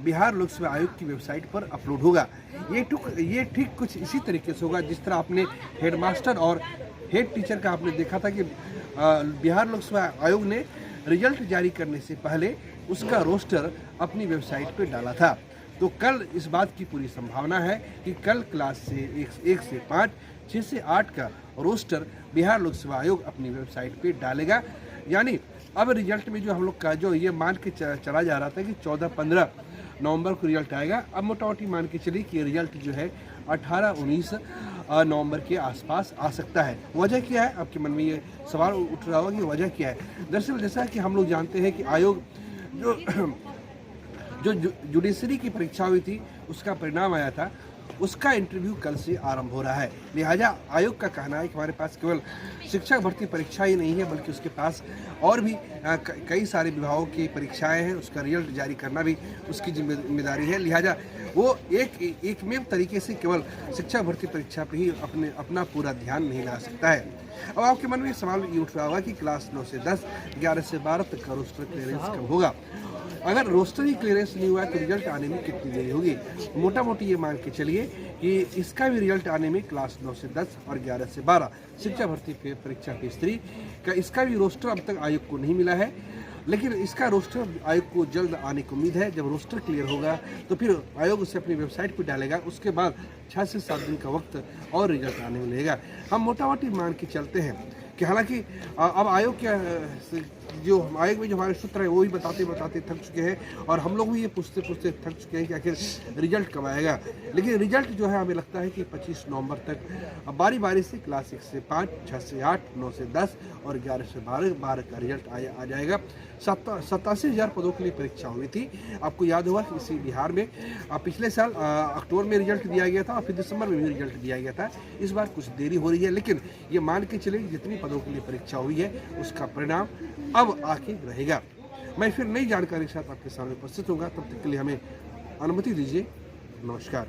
बिहार लोक सेवा आयोग की वेबसाइट पर अपलोड होगा। ये ठीक कुछ इसी तरीके से होगा जिस तरह आपने हेडमास्टर और हेड टीचर का आपने देखा था कि बिहार लोक सेवा आयोग ने रिजल्ट जारी करने से पहले उसका रोस्टर अपनी वेबसाइट पर डाला था। तो कल इस बात की पूरी संभावना है कि कल क्लास से 1 से 5, 6 से 8 का रोस्टर बिहार लोक सेवा आयोग अपनी वेबसाइट पे डालेगा। यानी अब रिजल्ट में जो हम लोग का जो ये मान के चला जा रहा था कि 14-15 नवंबर को रिजल्ट आएगा, अब मोटामोटी मान के चलिए कि रिजल्ट जो है 18-19 नवंबर के आसपास आ सकता है। वजह क्या है? आपके मन में ये सवाल उठ रहा होगा कि वजह क्या है। दरअसल जैसा कि हम लोग जानते हैं कि आयोग जो जुडिशरी की परीक्षा हुई थी उसका परिणाम आया था, उसका इंटरव्यू कल से आरंभ हो रहा है। लिहाजा आयोग का कहना है कि हमारे पास केवल शिक्षक भर्ती परीक्षा ही नहीं है बल्कि उसके पास और भी कई सारे विभागों की परीक्षाएं हैं, उसका रिजल्ट जारी करना भी उसकी जिम्मेदारी है। लिहाजा वो एकमेव तरीके से केवल शिक्षक भर्ती परीक्षा पर ही अपना पूरा ध्यान नहीं ला सकता है। अब आपके मन में सवाल ये उठ रहा होगा कि क्लास 9 से 10, 11 से 12 तक का रोस्टर क्लियरेंस कब होगा। अगर रोस्टर ही क्लियरेंस नहीं हुआ तो रिजल्ट आने में कितनी देरी होगी। मोटा मोटी ये मान के चलिए कि इसका भी रिजल्ट आने में क्लास 9 से 10 और 11 से 12 शिक्षा भर्ती परीक्षा फेज 3 का इसका भी रोस्टर अब तक आयोग को नहीं मिला है, लेकिन इसका रोस्टर आयोग को जल्द आने की उम्मीद है। जब रोस्टर क्लियर होगा तो फिर आयोग उसे अपनी वेबसाइट पर डालेगा, उसके बाद 6 से 7 दिन का वक्त और रिजल्ट आने में लगेगा। हम मोटा मोटी मान के चलते हैं कि हालांकि अब आयोग क्या जो आयोग में जो हमारे सूत्र है वो भी बताते थक चुके हैं और हम लोग भी ये पूछते थक चुके हैं कि आखिर रिजल्ट कब आएगा। लेकिन रिजल्ट जो है हमें लगता है कि 25 नवंबर तक बारी बारी से क्लास 1 से 5, 6 से 8, 9 से 10 और 11 से 12 का रिजल्ट आ जाएगा। 87,000 पदों के लिए परीक्षा हुई थी। आपको याद होगा कि इसी बिहार में पिछले साल अक्टूबर में रिजल्ट दिया गया था और फिर दिसंबर में भी रिजल्ट दिया गया था। इस बार कुछ देरी हो रही है, लेकिन ये मान के चले जितनी पदों के लिए परीक्षा हुई है उसका परिणाम अब आके रहेगा। मैं फिर नई जानकारी के साथ आपके सामने उपस्थित होगा, तब तक के लिए हमें अनुमति दीजिए। नमस्कार।